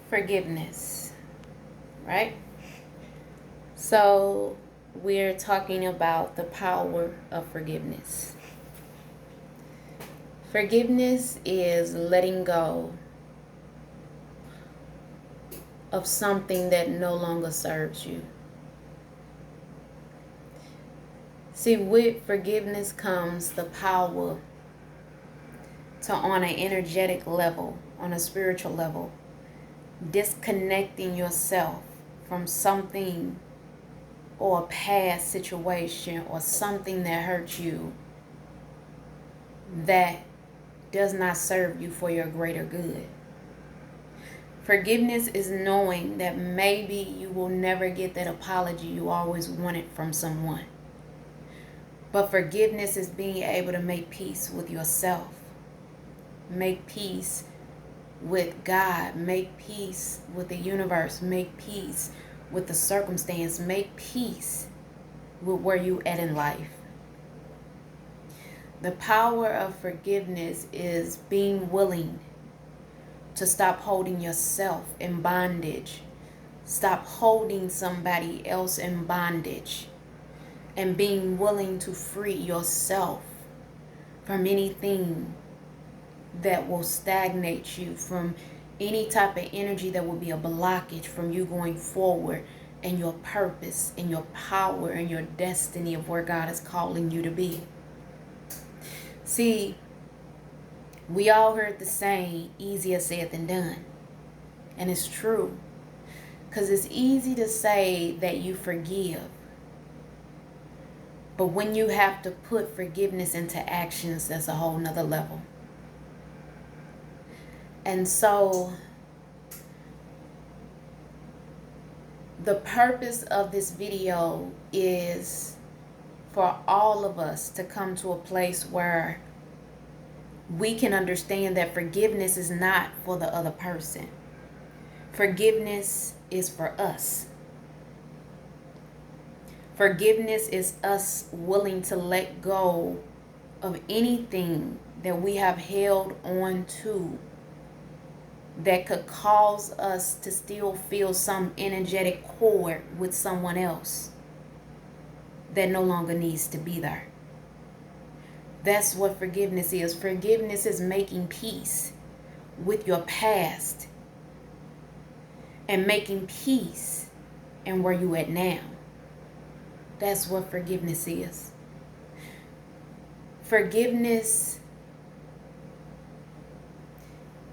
Forgiveness, right? So, we're talking about the power of forgiveness. Forgiveness is letting go of something that no longer serves you. See, with forgiveness comes the power to, on an energetic level, on a spiritual level, disconnecting yourself from something or a past situation or something that hurt you that does not serve you for your greater good. Forgiveness is knowing that maybe you will never get that apology you always wanted from someone. But forgiveness is being able to make peace with yourself, make peace with God, make peace with the universe, make peace with the circumstance, make peace with where you at in life. The power of forgiveness is being willing to stop holding yourself in bondage, stop holding somebody else in bondage, and being willing to free yourself from anything that will stagnate you, from any type of energy that will be a blockage from you going forward and your purpose and your power and your destiny of where God is calling you to be. See, we all heard the saying, easier said than done. And it's true. Because it's easy to say that you forgive. But when you have to put forgiveness into actions, that's a whole nother level. And so, the purpose of this video is for all of us to come to a place where we can understand that forgiveness is not for the other person. Forgiveness is for us. Forgiveness is us willing to let go of anything that we have held on to that could cause us to still feel some energetic cord with someone else that no longer needs to be there. That's what forgiveness is. Forgiveness is making peace with your past and making peace in where you at now. That's what forgiveness is. Forgiveness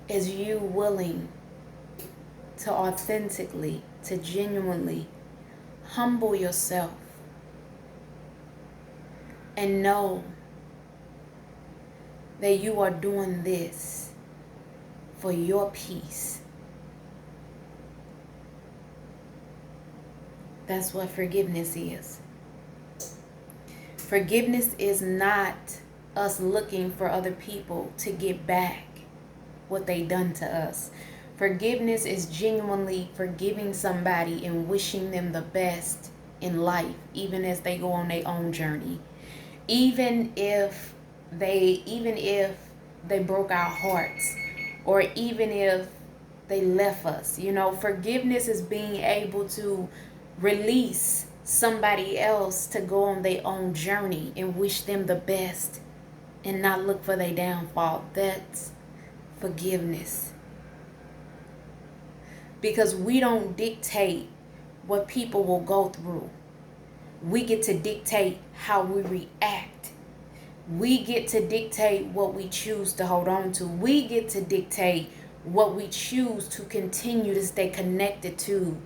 is you willing to authentically, to genuinely humble yourself and know that you are doing this for your peace. That's what forgiveness is. Forgiveness is not us looking for other people to get back what they done to us. Forgiveness is genuinely forgiving somebody and wishing them the best in life, even as they go on their own journey. Even if they broke our hearts, or even if they left us. Forgiveness is being able to release somebody else to go on their own journey and wish them the best and not look for their downfall. That's forgiveness. Because we don't dictate what people will go through. We get to dictate how we react. We get to dictate what we choose to hold on to. We get to dictate what we choose to continue to stay connected to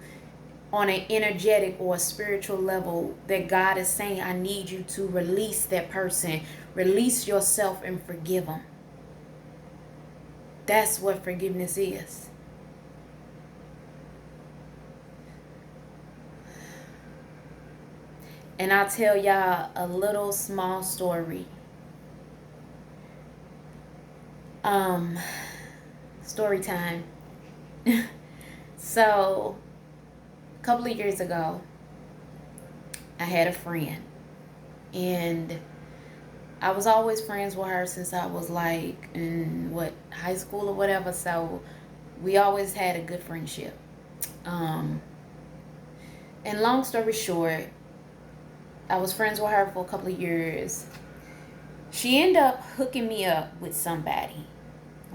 on an energetic or a spiritual level, that God is saying, I need you to release that person. Release yourself and forgive them. That's what forgiveness is. And I'll tell y'all a little small story. Story time. So, a couple of years ago, I had a friend. And I was always friends with her since I was like in high school or whatever. So We always had a good friendship. Um, and long story short, I was friends with her for a couple of years. She ended up hooking me up with somebody.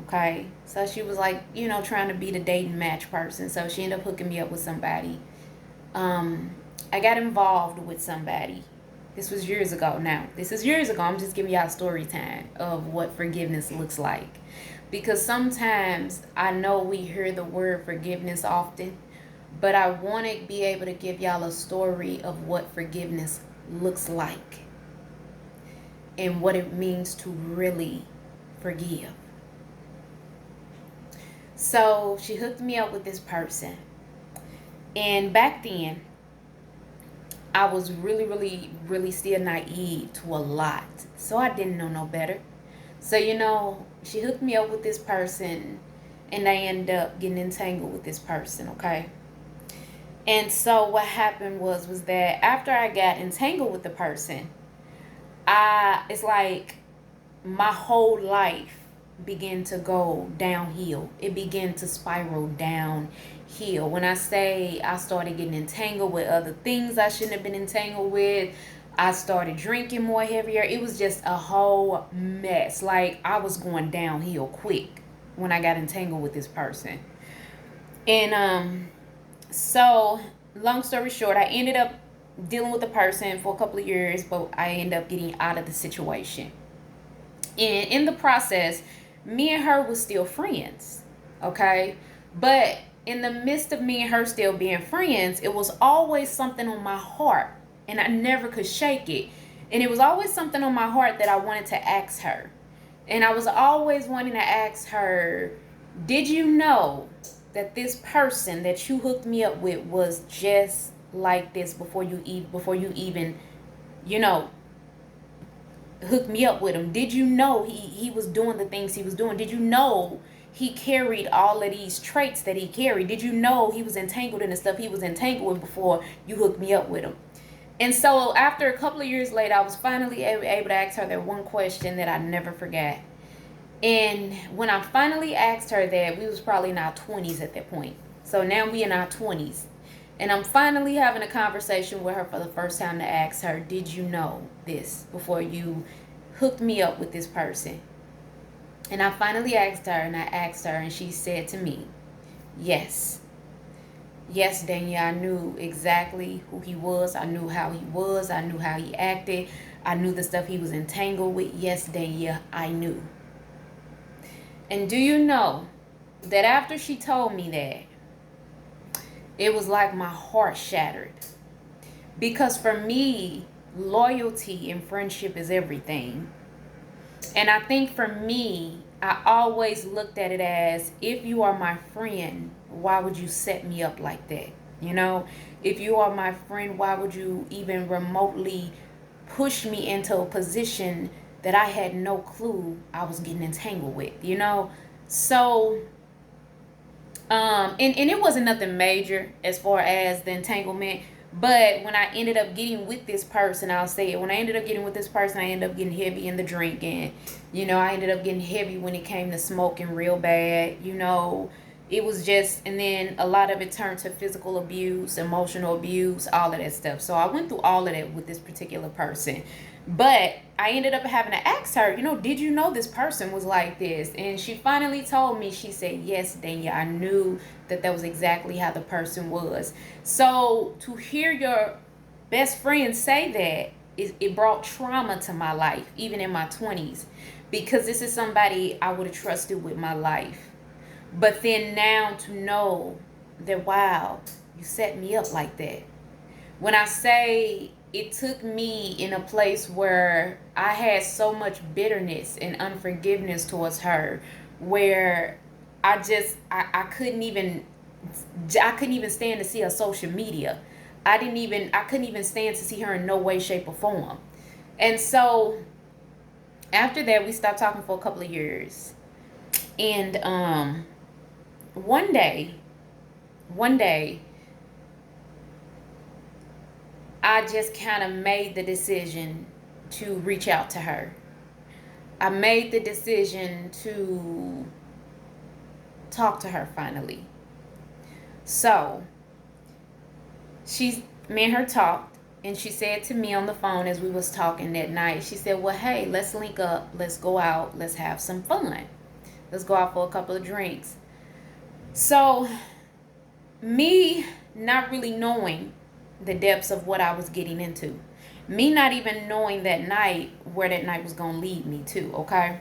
Okay. So she was like, trying to be the dating match person. So she ended up hooking me up with somebody. Um, I got involved with somebody. This was years ago now. This is years ago. I'm just giving y'all story time of what forgiveness looks like. Because sometimes I know we hear the word forgiveness often, but I want to be able to give y'all a story of what forgiveness looks like and what it means to really forgive. So she hooked me up with this person. And back then, I was really, really, really still naive to a lot. So I didn't know no better. So, she hooked me up with this person and I ended up getting entangled with this person, okay? And so what happened was that after I got entangled with the person, it's like my whole life began to go downhill. It began to spiral downhill. When I say I started getting entangled with other things I shouldn't have been entangled with, I started drinking more heavier. It was just a whole mess. Like I was going downhill quick when I got entangled with this person. And so long story short, I ended up dealing with the person for a couple of years, but I ended up getting out of the situation. And in the process, me and her was still friends, okay? But in the midst of me and her still being friends, it was always something on my heart, and I never could shake it. And it was always something on my heart that I wanted to ask her. And I was always wanting to ask her, did you know that this person that you hooked me up with was just like this before you even, you know, hooked me up with him? Did you know he was doing the things he was doing? Did you know he carried all of these traits that he carried? Did you know he was entangled in the stuff he was entangled with before you hooked me up with him? And so after a couple of years later, I was finally able to ask her that one question that I never forgot. And when I finally asked her that, we was probably in our 20s at that point. So now we in our 20s. And I'm finally having a conversation with her for the first time to ask her, did you know this before you hooked me up with this person? And I finally asked her, and she said to me, yes. Yes, Danielle, I knew exactly who he was. I knew how he was. I knew how he acted. I knew the stuff he was entangled with. Yes, Danielle, I knew. And do you know that after she told me that, it was like my heart shattered. Because for me, loyalty and friendship is everything. And I think for me, I always looked at it as, if you are my friend, why would you set me up like that? You know, if you are my friend, why would you even remotely push me into a position that I had no clue I was getting entangled with, you know? So, and it wasn't nothing major as far as the entanglement. But when I ended up getting with this person, I'll say it, when I ended up getting with this person, I ended up getting heavy in the drink. And, I ended up getting heavy when it came to smoking real bad. It was just, and then a lot of it turned to physical abuse, emotional abuse, all of that stuff. So I went through all of that with this particular person. But I ended up having to ask her, did you know this person was like this? And she finally told me, she said, yes, Danielle, I knew that was exactly how the person was. So to hear your best friend say that, it brought trauma to my life, even in my 20s, because this is somebody I would have trusted with my life. But then now to know that, wow, you set me up like that. When I say it took me in a place where I had so much bitterness and unforgiveness towards her, where I couldn't even stand to see her social media. I couldn't even stand to see her in no way, shape, or form. And so after that, we stopped talking for a couple of years. And one day, I just kind of made the decision to reach out to her. I made the decision to talk to her finally. So me and her talked, and she said to me on the phone as we was talking that night, she said, well, hey, let's link up, let's go out, let's have some fun, let's go out for a couple of drinks. So me not really knowing the depths of what I was getting into, me not even knowing that night where that night was going to lead me to, okay?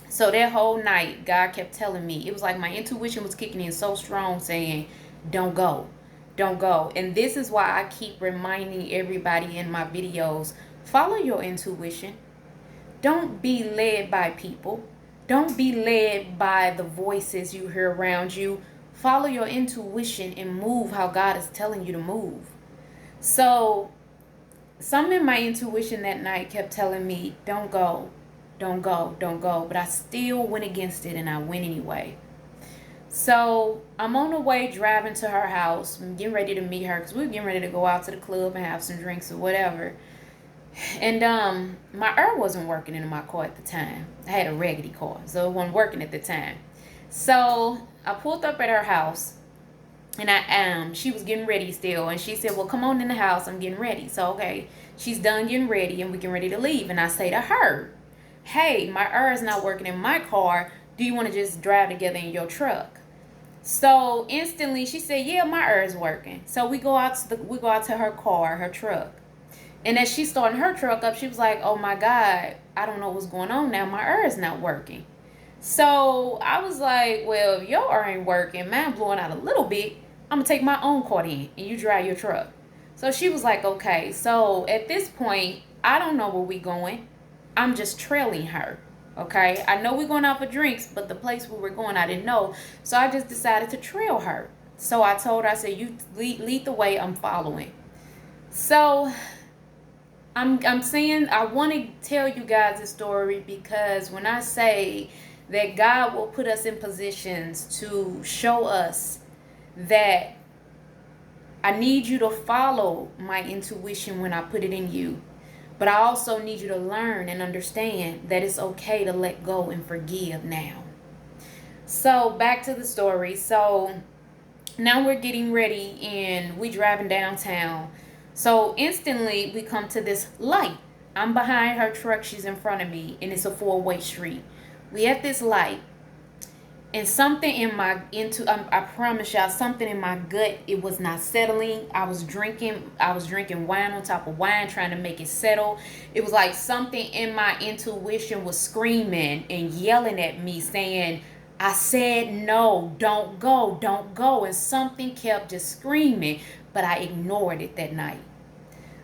So that whole night, God kept telling me, it was like my intuition was kicking in so strong saying, don't go, don't go. And this is why I keep reminding everybody in my videos, follow your intuition. Don't be led by people. Don't be led by the voices you hear around you. Follow your intuition and move how God is telling you to move. So something in my intuition that night kept telling me, don't go, don't go, don't go. But I still went against it and I went anyway. So I'm on the way driving to her house. I'm getting ready to meet her because we were getting ready to go out to the club and have some drinks or whatever. And my air wasn't working in my car at the time. I had a raggedy car, so it wasn't working at the time. So I pulled up at her house, and she was getting ready still, and she said, well, come on in the house, I'm getting ready. So okay, she's done getting ready and we're getting ready to leave. And I say to her, hey, my air is not working in my car, do you want to just drive together in your truck? So instantly she said, yeah, my air is working. So we go out to her car, her truck. And as she's starting her truck up, she was like, oh my God, I don't know what's going on now. My air is not working. So I was like, well, if your air ain't working, mine blowing out a little bit, I'm going to take my own car in and you drive your truck. So she was like, okay. So at this point, I don't know where we going. I'm just trailing her. Okay. I know we're going out for drinks, but the place where we're going, I didn't know. So I just decided to trail her. So I told her, I said, you lead the way, I'm following. So I'm saying I want to tell you guys this story because when I say that God will put us in positions to show us that I need you to follow my intuition when I put it in you, but I also need you to learn and understand that it's okay to let go and forgive now. So back to the story. So now we're getting ready and we driving downtown. So instantly we come to this light. I'm behind her truck, she's in front of me, and it's a 4-way street. We at this light, and something in I promise y'all, something in my gut, it was not settling. I was drinking wine on top of wine, trying to make it settle. It was like something in my intuition was screaming and yelling at me, saying, I said no, don't go, don't go. And something kept just screaming, but I ignored it that night.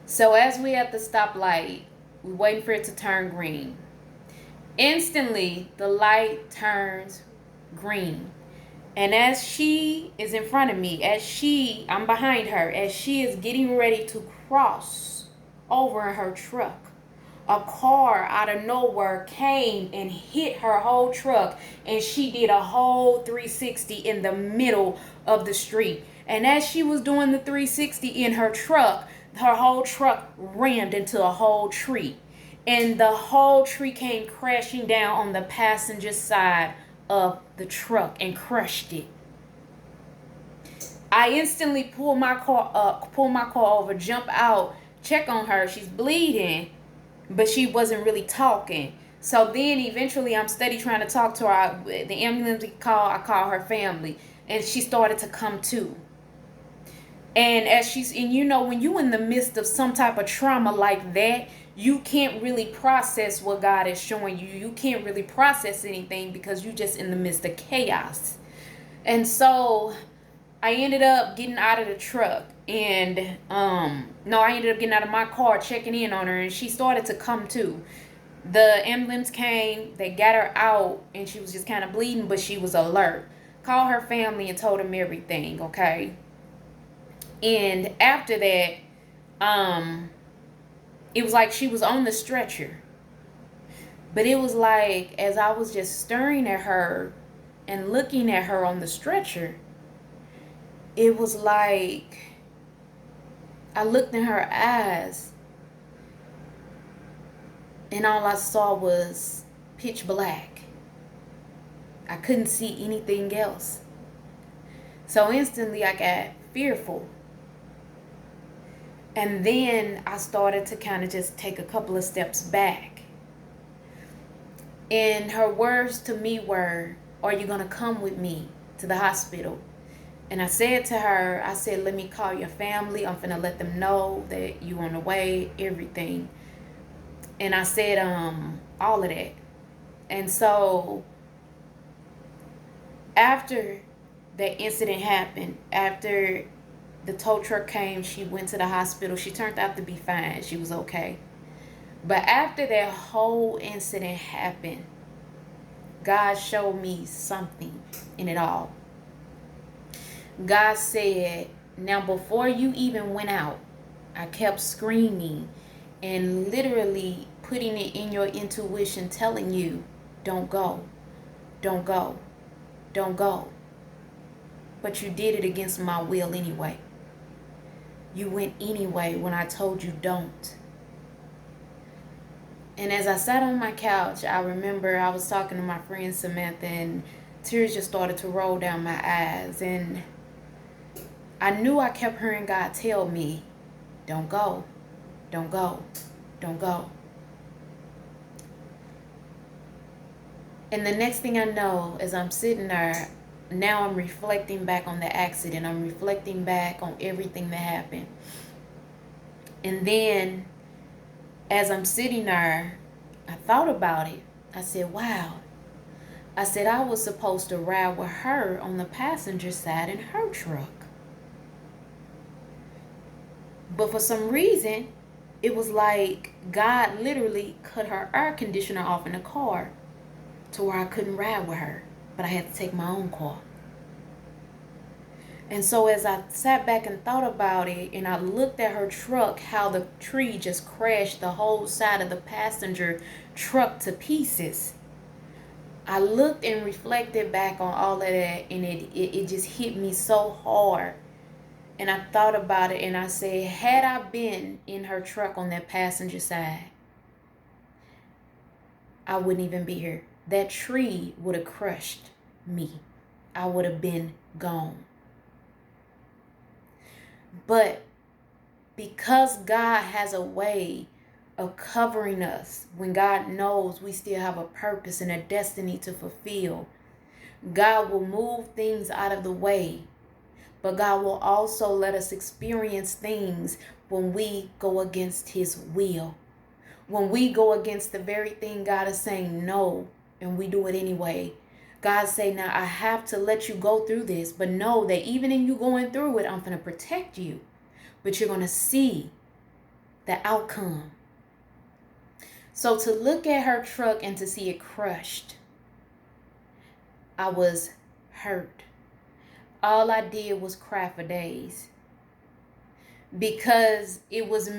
So as we at the stoplight, we're waiting for it to turn green. Instantly, the light turns green. And as she is in front of me, I'm behind her, as she is getting ready to cross over in her truck, a car out of nowhere came and hit her whole truck, and she did a whole 360 in the middle of the street. And as she was doing the 360 in her truck, her whole truck rammed into a whole tree. And the whole tree came crashing down on the passenger side of the truck and crushed it. I instantly pull my car over, jump out, check on her. She's bleeding, but she wasn't really talking. So then eventually I'm steady trying to talk to her. The ambulance I call her family, and she started to come to. And when you in the midst of some type of trauma like that, you can't really process what God is showing you. You can't really process anything because you're just in the midst of chaos. And so I ended up getting out of the truck, and I ended up getting out of my car, checking in on her, and she started to come to. The ambulance came, they got her out, and she was just kind of bleeding, but she was alert. Called her family and told them everything, okay? And after that, it was like she was on the stretcher. But it was like, as I was just staring at her and looking at her on the stretcher, it was like I looked in her eyes and all I saw was pitch black. I couldn't see anything else. So instantly I got fearful. And then I started to kind of just take a couple of steps back. And her words to me were, "Are you going to come with me to the hospital?" And I said to her, I said, "Let me call your family. I'm finna let them know that you on the way, everything." And I said, all of that. And so after that incident happened, after the tow truck came, she went to the hospital. She turned out to be fine. She was okay. But after that whole incident happened, God showed me something in it all. God said, "Now before you even went out, I kept screaming and literally putting it in your intuition, telling you, don't go, don't go, don't go. But you did it against my will anyway. You went anyway when I told you don't." And as I sat on my couch, I remember I was talking to my friend Samantha, and tears just started to roll down my eyes. And I knew I kept hearing God tell me, don't go, don't go, don't go. And the next thing I know, as I'm sitting there, now I'm reflecting back on the accident. I'm reflecting back on everything that happened. And then as I'm sitting there, I thought about it. I said, wow. I said, I was supposed to ride with her on the passenger side in her truck. But for some reason, it was like God literally cut her air conditioner off in the car to where I couldn't ride with her, but I had to take my own car. And so as I sat back and thought about it, and I looked at her truck, how the tree just crashed the whole side of the passenger truck to pieces, I looked and reflected back on all of that, and it just hit me so hard. And I thought about it, and I said, had I been in her truck on that passenger side, I wouldn't even be here. That tree would have crushed me. I would have been gone. But because God has a way of covering us, when God knows we still have a purpose and a destiny to fulfill, God will move things out of the way. But God will also let us experience things when we go against His will. When we go against the very thing God is saying no, and we do it anyway. God say, now I have to let you go through this, but know that even in you going through it, I'm going to protect you. But you're going to see the outcome. So to look at her truck and to see it crushed, I was hurt. All I did was cry for days. Because it was,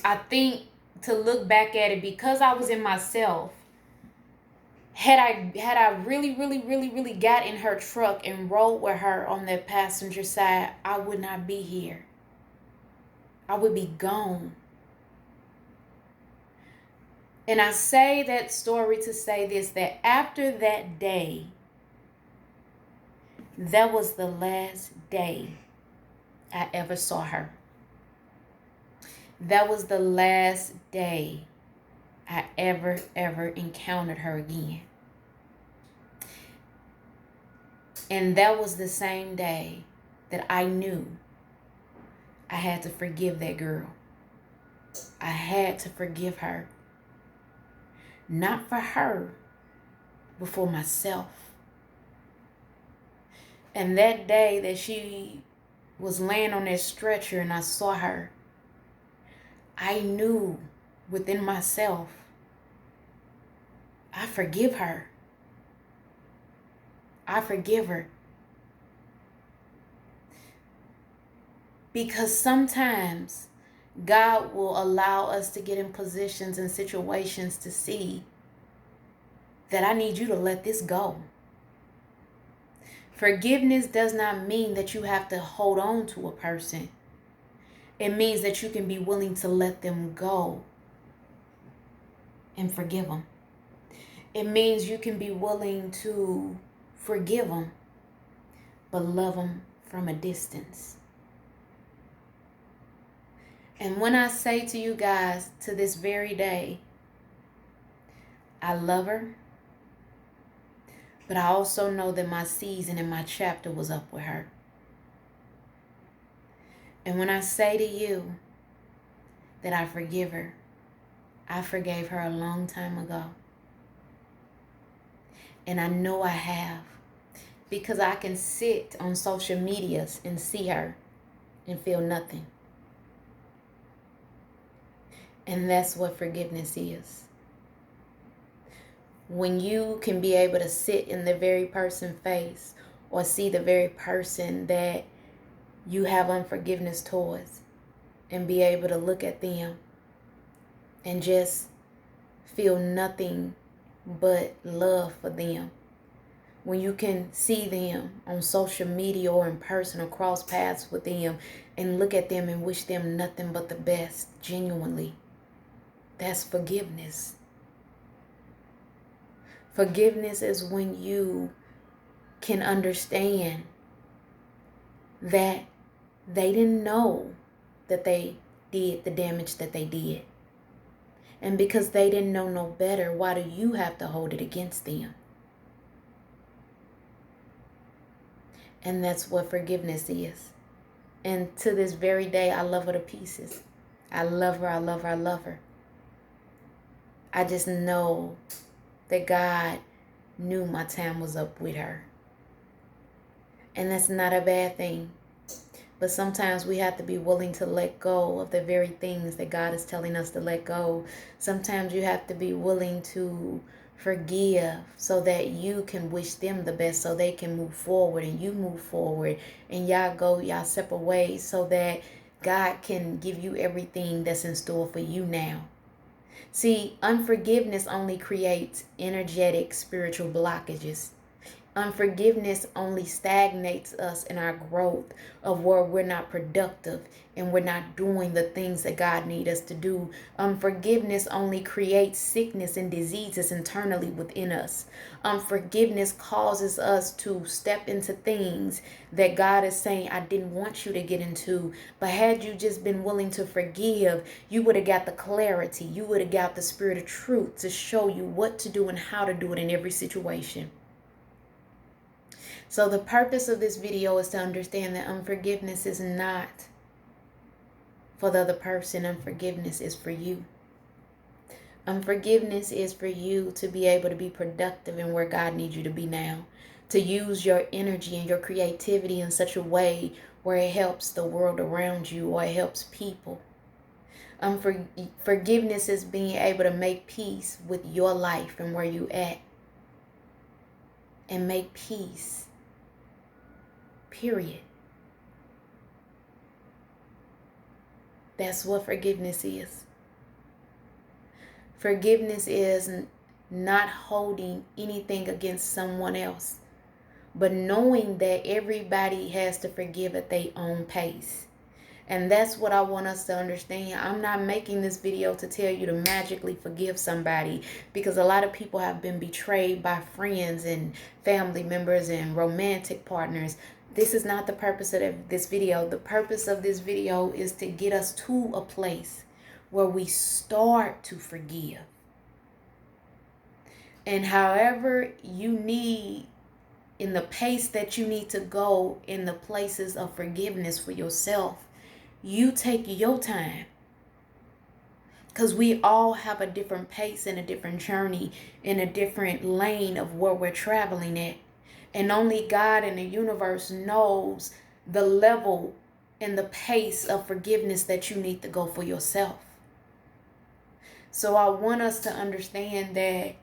I think, to look back at it, because I was in myself, had I really got in her truck and rode with her on that passenger side, I would not be here. I would be gone. And I say that story to say this, that after that day, that was the last day I ever saw her. That was the last day I ever encountered her again. And that was the same day that I knew I had to forgive that girl. I had to forgive her. Not for her, but for myself. And that day that she was laying on that stretcher and I saw her, I knew within myself, I forgive her. I forgive her. Because sometimes God will allow us to get in positions and situations to see that I need you to let this go. Forgiveness does not mean that you have to hold on to a person. It means that you can be willing to let them go and forgive them. It means you can be willing to Forgive them, but love them from a distance. And when I say to you guys, to this very day, I love her, but I also know that my season and my chapter was up with her. And when I say to you that I forgive her, I forgave her a long time ago. And I know I have, because I can sit on social medias and see her and feel nothing. And that's what forgiveness is. When you can be able to sit in the very person's face or see the very person that you have unforgiveness towards and be able to look at them and just feel nothing but love for them. When you can see them on social media or in person or cross paths with them and look at them and wish them nothing but the best, genuinely, that's forgiveness. Forgiveness is when you can understand that they didn't know that they did the damage that they did. And because they didn't know no better, why do you have to hold it against them? And that's what forgiveness is. And to this very day, I love her to pieces. I love her, I love her, I love her. I just know that God knew my time was up with her. And that's not a bad thing. But sometimes we have to be willing to let go of the very things that God is telling us to let go. Sometimes you have to be willing to forgive so that you can wish them the best, so they can move forward and you move forward and y'all go y'all separate ways, so that God can give you everything that's in store for you now. See, unforgiveness only creates energetic spiritual blockages. Unforgiveness only stagnates us in our growth of where we're not productive and we're not doing the things that God needs us to do. Unforgiveness only creates sickness and diseases internally within us. Unforgiveness causes us to step into things that God is saying, I didn't want you to get into. But had you just been willing to forgive, you would have got the clarity. You would have got the spirit of truth to show you what to do and how to do it in every situation. So the purpose of this video is to understand that unforgiveness is not for the other person. Unforgiveness is for you. Unforgiveness is for you to be able to be productive in where God needs you to be now. To use your energy and your creativity in such a way where it helps the world around you or it helps people. Forgiveness is being able to make peace with your life and where you at. And make peace. Period. That's what forgiveness is. Forgiveness is not holding anything against someone else, but knowing that everybody has to forgive at their own pace. And that's what I want us to understand. I'm not making this video to tell you to magically forgive somebody, because a lot of people have been betrayed by friends and family members and romantic partners. This is not the purpose of this video. The purpose of this video is to get us to a place where we start to forgive. And however you need, in the pace that you need to go in the places of forgiveness for yourself, you take your time. Because we all have a different pace and a different journey in a different lane of where we're traveling at. And only God and the universe knows the level and the pace of forgiveness that you need to go for yourself. So I want us to understand that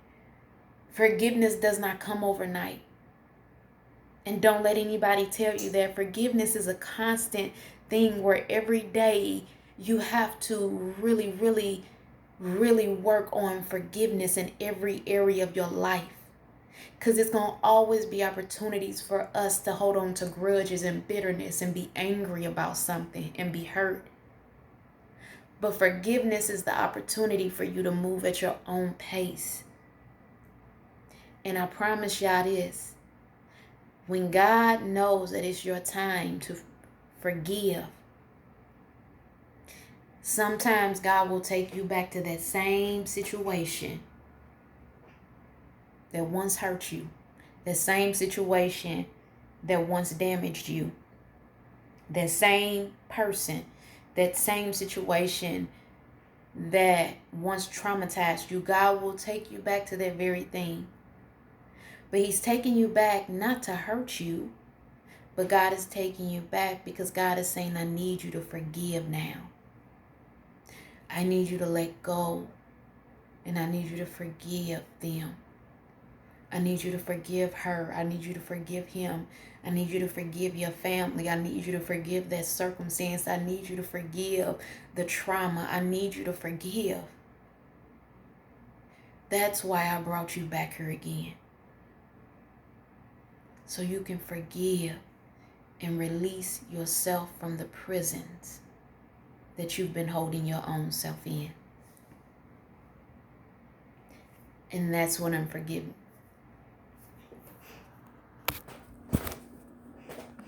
forgiveness does not come overnight. And don't let anybody tell you that. Forgiveness is a constant thing where every day you have to really, really, really work on forgiveness in every area of your life. Because it's going to always be opportunities for us to hold on to grudges and bitterness and be angry about something and be hurt. But forgiveness is the opportunity for you to move at your own pace. And I promise y'all this. When God knows that it's your time to forgive, sometimes God will take you back to that same situation that once hurt you, that same situation that once damaged you, that same person, that same situation that once traumatized you. God will take you back to that very thing. But He's taking you back not to hurt you, but God is taking you back because God is saying, I need you to forgive now. I need you to let go, and I need you to forgive them. I need you to forgive her. I need you to forgive him. I need you to forgive your family. I need you to forgive that circumstance. I need you to forgive the trauma. I need you to forgive. That's why I brought you back here again. So you can forgive and release yourself from the prisons that you've been holding your own self in. And that's what